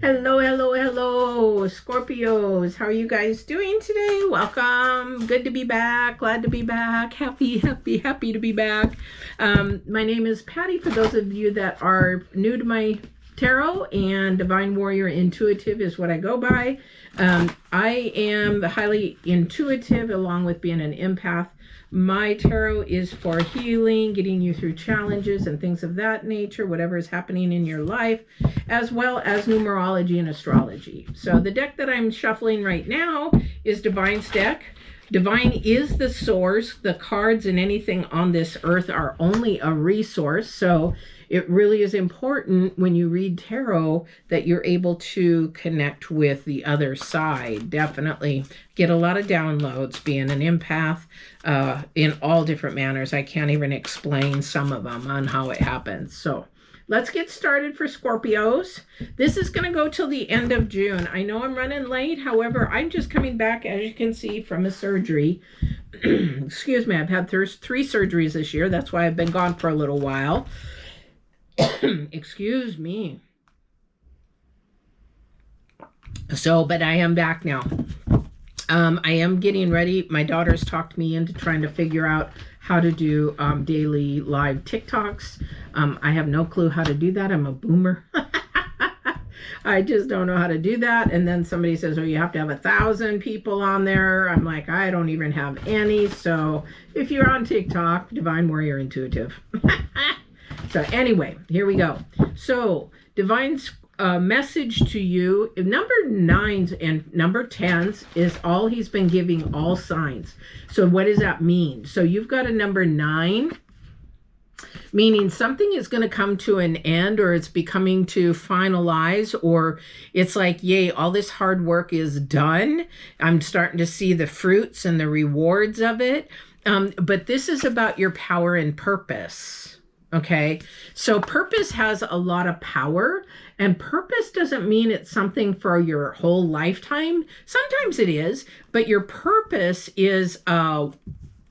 Hello, hello, hello, Scorpios. How are you guys doing today? Welcome. Good to be back. Glad to be back. Happy to be back. My name is Patty. For those of you that are new to my tarot, and Divine Warrior Intuitive is what I go by. I am highly intuitive along with being an empath. My tarot is for healing, getting you through challenges and things of that nature, whatever is happening in your life, as well as numerology and astrology. So the deck that I'm shuffling right now is Divine's deck. Divine is the source. The cards and anything on this earth are only a resource. So it really is important when you read tarot that you're able to connect with the other side. Definitely get a lot of downloads being an empath in all different manners. I can't even explain some of them on how it happens. So let's get started for Scorpios. This is going to go till the end of June. I know I'm running late. However, I'm just coming back, as you can see, from a surgery. Excuse me. I've had 3 surgeries this year. That's why I've been gone for a little while. Excuse me. So, but I am back now. I am getting ready. My daughter's talked me into trying to figure out how to do daily live TikToks. I have no clue how to do that. I'm a boomer. I just don't know how to do that. And then somebody says, oh, you have to have 1,000 people on there. I'm like, I don't even have any. So if you're on TikTok, Divine Warrior Intuitive. So anyway, here we go. So Divine's message to you, number 9s and number 10s is all he's been giving all signs. So what does that mean? So you've got a number 9, meaning something is going to come to an end, or it's becoming to finalize, or it's like, yay, all this hard work is done. I'm starting to see the fruits and the rewards of it. But this is about your power and purpose. Okay, so purpose has a lot of power, and purpose doesn't mean it's something for your whole lifetime. Sometimes it is, but your purpose is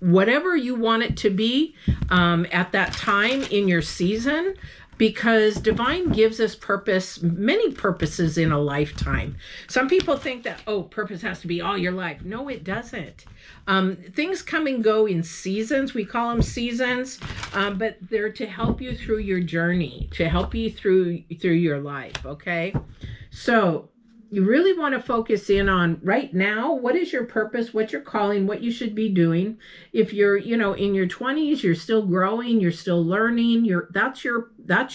whatever you want it to be at that time in your season, because Divine gives us purpose, many purposes in a lifetime. Some people think that, oh, purpose has to be all your life. No, it doesn't. Things come and go in seasons. We call them seasons, but they're to help you through your journey, to help you through your life, okay? So you really want to focus in on right now, what is your purpose, what you're calling, what you should be doing. If you're, in your 20s, you're still growing, you're still learning, that's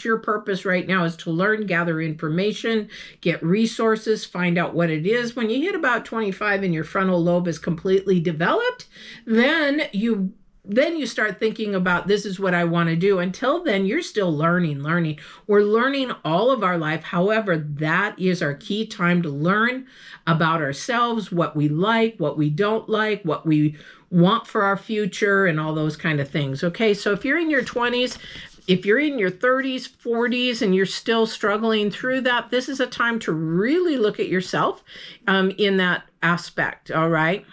your purpose right now, is to learn, gather information, get resources, find out what it is. When you hit about 25 and your frontal lobe is completely developed, then you start thinking about, this is what I want to do. Until then, you're still learning. We're learning all of our life. However, that is our key time to learn about ourselves, what we like, what we don't like, what we want for our future, and all those kind of things. Okay, so if you're in your 20s, if you're in your 30s, 40s, and you're still struggling through that, this is a time to really look at yourself in that aspect, all right?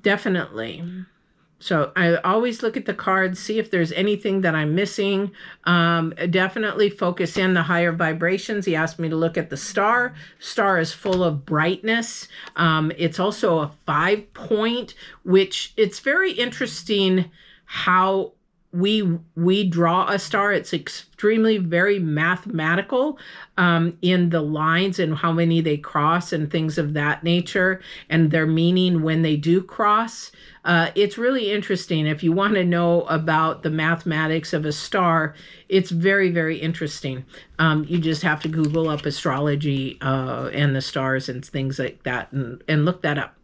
Definitely. So I always look at the cards, see if there's anything that I'm missing. Definitely focus in the higher vibrations. He asked me to look at the star. Star is full of brightness. It's also a 5-point, which it's very interesting how we draw a star. It's extremely very mathematical in the lines and how many they cross and things of that nature, and their meaning when they do cross. It's really interesting. If you want to know about the mathematics of a star, it's very, very interesting. You just have to Google up astrology and the stars and things like that, and look that up.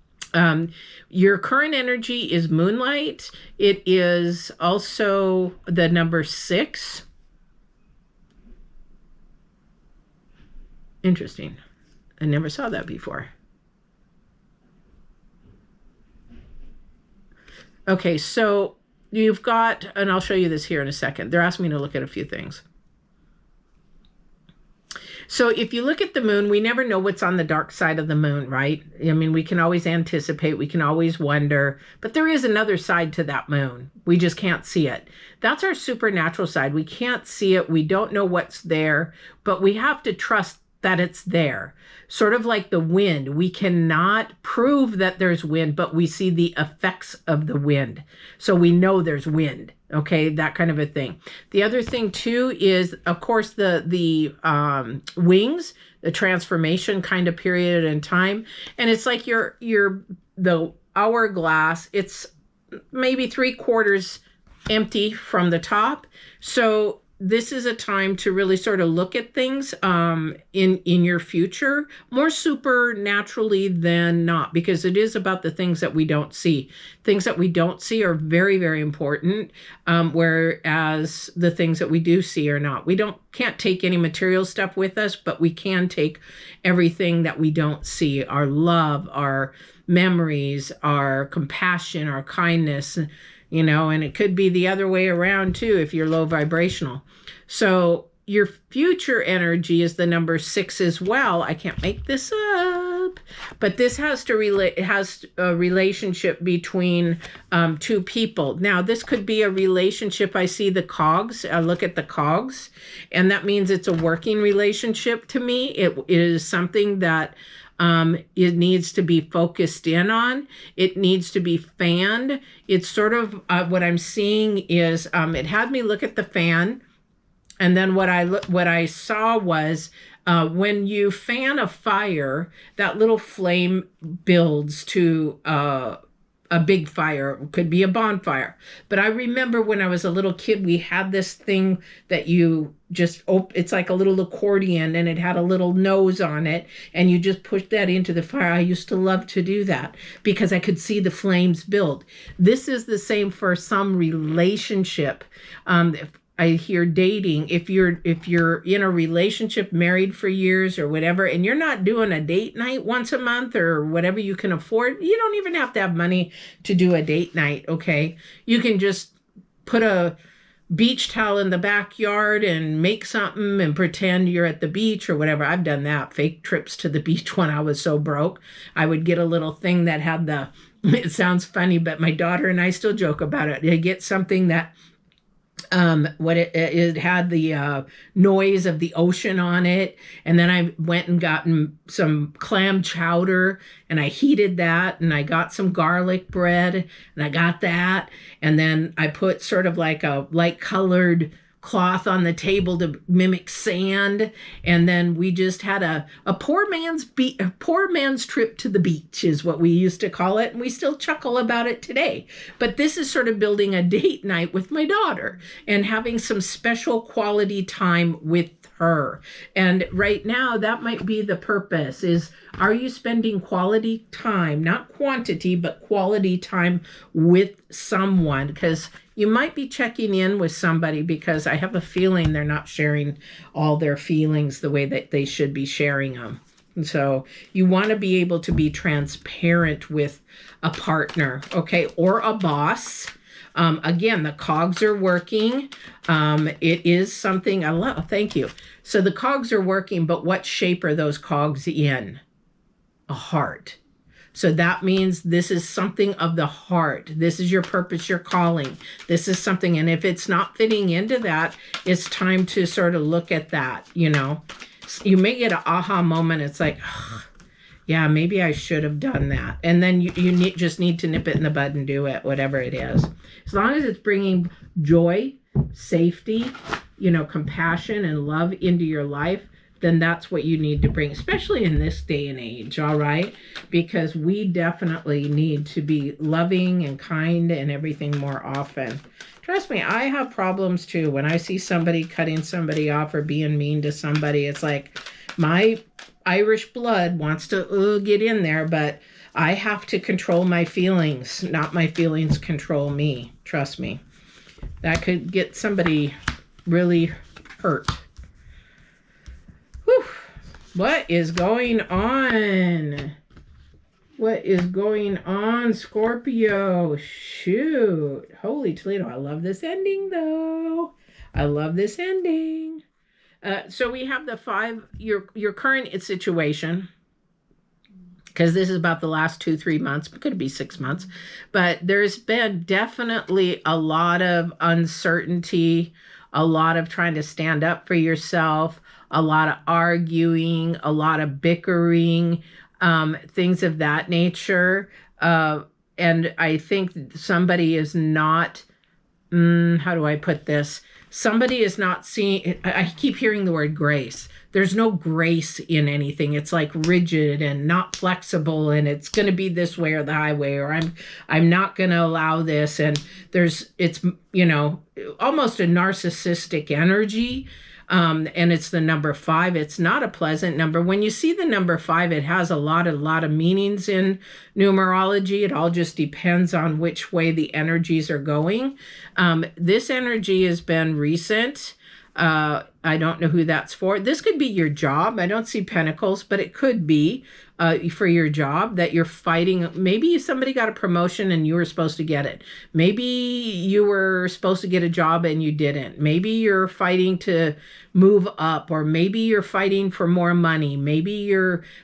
Your current energy is moonlight. It is also the number 6. Interesting. I never saw that before. Okay, so you've got, and I'll show you this here in a second. They're asking me to look at a few things. So if you look at the moon, we never know what's on the dark side of the moon, right? I mean, we can always anticipate, we can always wonder, but there is another side to that moon. We just can't see it. That's our supernatural side. We can't see it. We don't know what's there, but we have to trust that it's there. Sort of like the wind. We cannot prove that there's wind, but we see the effects of the wind. So we know there's wind. Okay, that kind of a thing. The other thing too is, of course, the wings, the transformation kind of period in time. And it's like the hourglass, it's maybe 3/4 empty from the top. So this is a time to really sort of look at things in your future more supernaturally than not, because it is about the things that we don't see. Things that we don't see are very, very important, whereas the things that we do see are not. We can't take any material stuff with us, but we can take everything that we don't see: our love, our memories, our compassion, our kindness, you know, and it could be the other way around too if you're low vibrational. So your future energy is the number 6 as well. I can't make this up, but this has to relate. It has a relationship between two people. Now, this could be a relationship. I see the cogs. I look at the cogs, and that means it's a working relationship to me. It is something that it needs to be focused in on. It needs to be fanned. It's sort of what I'm seeing is it had me look at the fan, and then what I saw was when you fan a fire, that little flame builds to a big fire. It could be a bonfire. But I remember when I was a little kid, we had this thing that you just it's like a little accordion, and it had a little nose on it, and you just push that into the fire. I used to love to do that because I could see the flames build. This is the same for some relationship. I hear dating. If you're in a relationship, married for years or whatever, and you're not doing a date night once a month or whatever you can afford, you don't even have to have money to do a date night, okay? You can just put a beach towel in the backyard and make something and pretend you're at the beach or whatever. I've done that, fake trips to the beach when I was so broke. I would get a little thing that had it sounds funny, but my daughter and I still joke about it. I get something that it had the noise of the ocean on it, and then I went and gotten some clam chowder, and I heated that, and I got some garlic bread, and I got that, and then I put sort of like a light colored cloth on the table to mimic sand, and then we just had a poor man's trip to the beach is what we used to call it, and we still chuckle about it today. But this is sort of building a date night with my daughter and having some special quality time with her. And right now that might be the purpose is, are you spending quality time, not quantity, but quality time with someone? Because you might be checking in with somebody, because I have a feeling they're not sharing all their feelings the way that they should be sharing them. And so you want to be able to be transparent with a partner, okay, or a boss. Again, the cogs are working. It is something I love. Thank you. So the cogs are working, but what shape are those cogs in? A heart. So that means this is something of the heart. This is your purpose, your calling. This is something, and if it's not fitting into that, it's time to sort of look at that, you know. You may get an aha moment. It's like, oh, yeah, maybe I should have done that. And then you just need to nip it in the bud and do it, whatever it is. As long as it's bringing joy, safety, you know, compassion and love into your life, then that's what you need to bring, especially in this day and age, all right? Because we definitely need to be loving and kind and everything more often. Trust me, I have problems too. When I see somebody cutting somebody off or being mean to somebody, it's like my Irish blood wants to get in there, but I have to control my feelings, not my feelings control me. Trust me. That could get somebody really hurt. Whew. What is going on? What is going on, Scorpio? Shoot. Holy Toledo. I love this ending, though. I love this ending. So we have the 5, your current situation, because this is about the last 2-3 months. It could be 6 months. But there's been definitely a lot of uncertainty, a lot of trying to stand up for yourself, a lot of arguing, a lot of bickering, things of that nature. And I think somebody is not, how do I put this? Somebody is not seeing, I keep hearing the word grace. There's no grace in anything. It's like rigid and not flexible, and it's going to be this way or the highway, or I'm not going to allow this. And it's, almost a narcissistic energy. And it's the number 5. It's not a pleasant number. When you see the number 5, it has a lot of meanings in numerology. It all just depends on which way the energies are going. This energy has been recent. I don't know who that's for. This could be your job. I don't see pentacles, but it could be for your job that you're fighting. Maybe somebody got a promotion and you were supposed to get it. Maybe you were supposed to get a job and you didn't. Maybe you're fighting to move up, or maybe you're fighting for more money.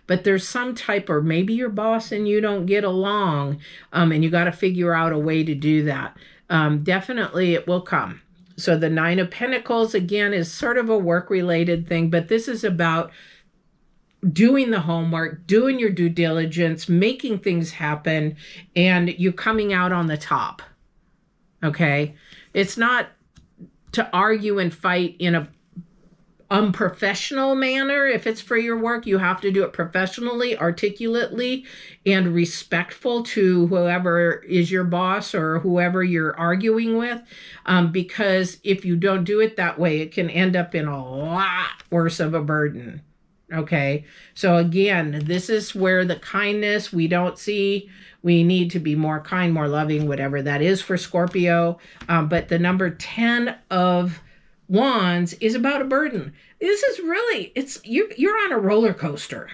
But there's some type, or maybe your boss and you don't get along, and you got to figure out a way to do that. Definitely it will come. So the 9 of Pentacles, again, is sort of a work-related thing, but this is about doing the homework, doing your due diligence, making things happen, and you coming out on the top, okay? It's not to argue and fight in a unprofessional manner. If it's for your work, you have to do it professionally, articulately, and respectful to whoever is your boss or whoever you're arguing with. Because if you don't do it that way, it can end up in a lot worse of a burden. Okay. So again, this is where the kindness we don't see. We need to be more kind, more loving, whatever that is for Scorpio. But the number 10 of Wands is about a burden. This is really, you're on a roller coaster.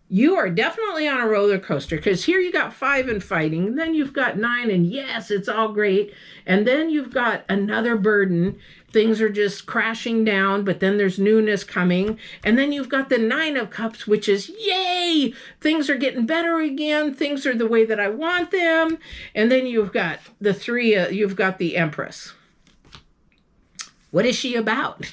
You are definitely on a roller coaster, because here you got 5 and fighting, and then you've got 9 and yes, it's all great. And then you've got another burden. Things are just crashing down, but then there's newness coming. And then you've got the 9 of Cups, which is yay, things are getting better again. Things are the way that I want them. And then you've got the 3, you've got the Empress. What is she about?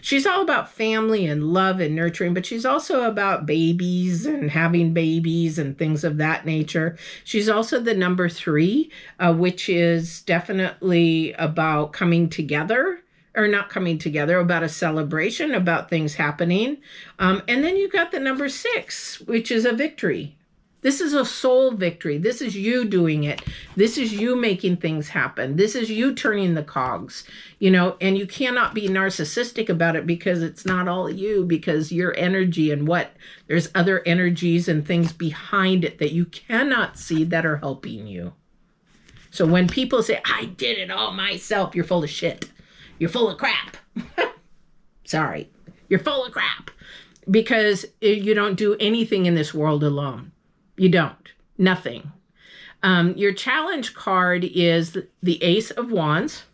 She's all about family and love and nurturing, but she's also about babies and having babies and things of that nature. She's also the number 3, which is definitely about coming together, or not coming together, about a celebration, about things happening. And then you've got the number 6, which is a victory. This is a soul victory. This is you doing it. This is you making things happen. This is you turning the cogs, and you cannot be narcissistic about it, because it's not all you, because your energy and there's other energies and things behind it that you cannot see that are helping you. So when people say, I did it all myself, you're full of shit. You're full of crap. Sorry. You're full of crap, because you don't do anything in this world alone. You don't. Nothing. Your challenge card is the Ace of Wands.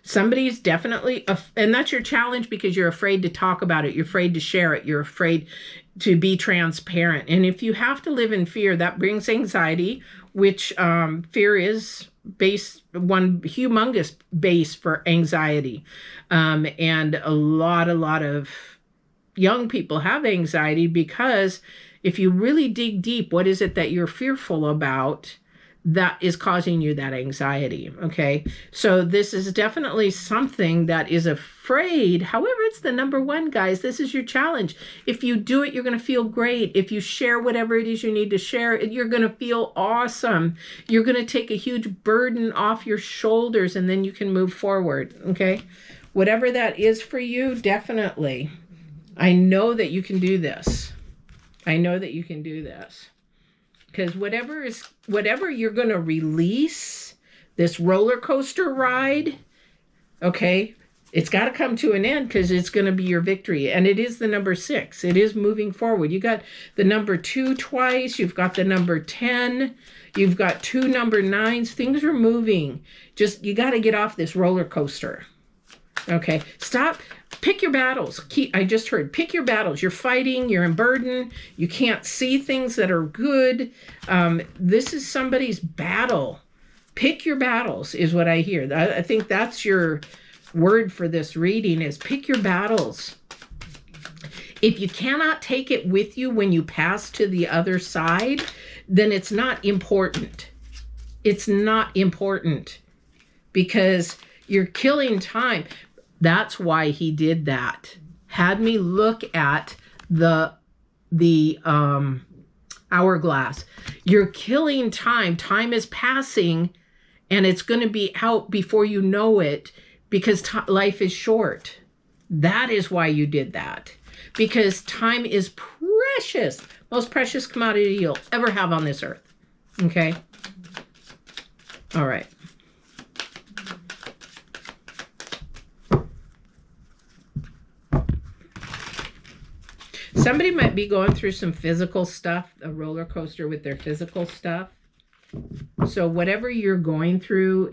Somebody's definitely, and that's your challenge because you're afraid to talk about it. You're afraid to share it. You're afraid to be transparent. And if you have to live in fear, that brings anxiety, which fear is one humongous base for anxiety. And a lot of young people have anxiety because if you really dig deep, what is it that you're fearful about that is causing you that anxiety? Okay, so this is definitely something that is afraid. However, it's the number 1, guys. This is your challenge. If you do it, you're going to feel great. If you share whatever it is you need to share, you're going to feel awesome. You're going to take a huge burden off your shoulders, and then you can move forward. Okay, whatever that is for you, definitely. I know that you can do this. I know that you can do this, because whatever you're going to release, this roller coaster ride, okay, it's got to come to an end, because it's going to be your victory. And it is the number 6. It is moving forward. You got the number 2 twice. You've got the number 10. You've got 2 number 9s. Things are moving. You got to get off this roller coaster. Okay, stop. Pick your battles. I just heard, pick your battles. You're fighting, you're in burden, you can't see things that are good. This is somebody's battle. Pick your battles is what I hear. I think that's your word for this reading, is pick your battles. If you cannot take it with you when you pass to the other side, then it's not important. It's not important because you're killing time. That's why he did that. Had me look at the hourglass. You're killing time. Time is passing and it's going to be out before you know it because life is short. That is why you did that. Because time is precious. Most precious commodity you'll ever have on this earth. Okay? All right. Somebody might be going through some physical stuff, a roller coaster with their physical stuff. So whatever you're going through,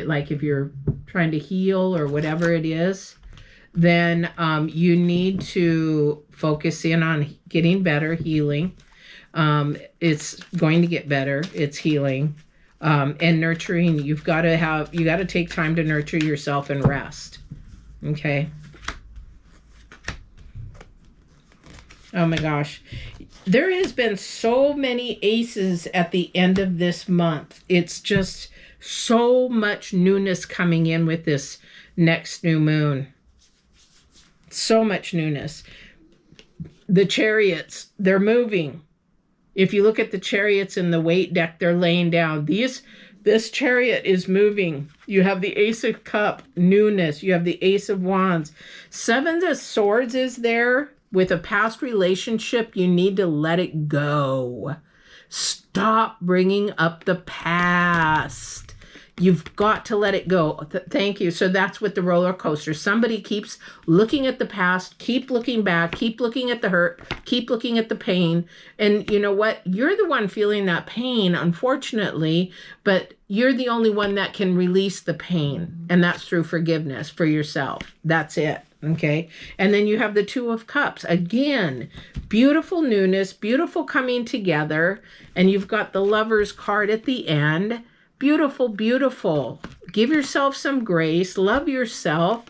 like if you're trying to heal or whatever it is, then you need to focus in on getting better, healing. It's going to get better. It's healing. And nurturing. You got to take time to nurture yourself and rest. Okay. Oh my gosh. There has been so many aces at the end of this month. It's just so much newness coming in with this next new moon. So much newness. The chariots, they're moving. If you look at the chariots in the weight deck, they're laying down. This chariot is moving. You have the Ace of Cups, newness. You have the Ace of Wands. Seven of Swords is there. With a past relationship, you need to let it go. Stop bringing up the past. You've got to let it go. Thank you. So that's with the roller coaster. Somebody keeps looking at the past, keep looking back, keep looking at the hurt, keep looking at the pain. And you know what? You're the one feeling that pain, unfortunately, but you're the only one that can release the pain. And that's through forgiveness for yourself. That's it. Okay. And then you have the Two of Cups. Again, beautiful newness, beautiful coming together. And you've got the Lover's card at the end. Beautiful, beautiful. Give yourself some grace. Love yourself.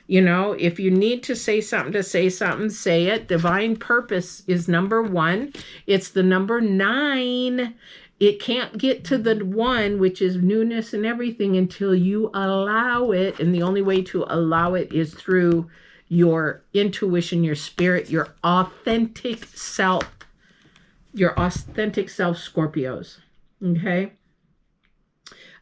You know, if you need to say something, say it. Divine purpose is number 1. It's the number 9. It can't get to the 1, which is newness and everything, until you allow it. And the only way to allow it is through your intuition, your spirit, your authentic self. Your authentic self, Scorpios. Okay?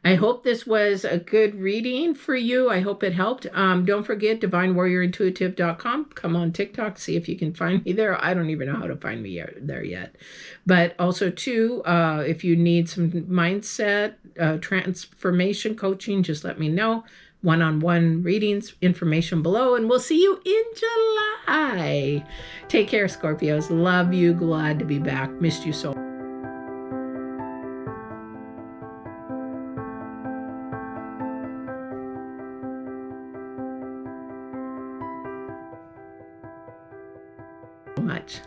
I hope this was a good reading for you. I hope it helped. Don't forget, divinewarriorintuitive.com. Come on TikTok, see if you can find me there. I don't even know how to find me there yet. But also, too, if you need some mindset, transformation coaching, just let me know. One-on-one readings, information below, and we'll see you in July. Take care, Scorpios. Love you. Glad to be back. Missed you so much.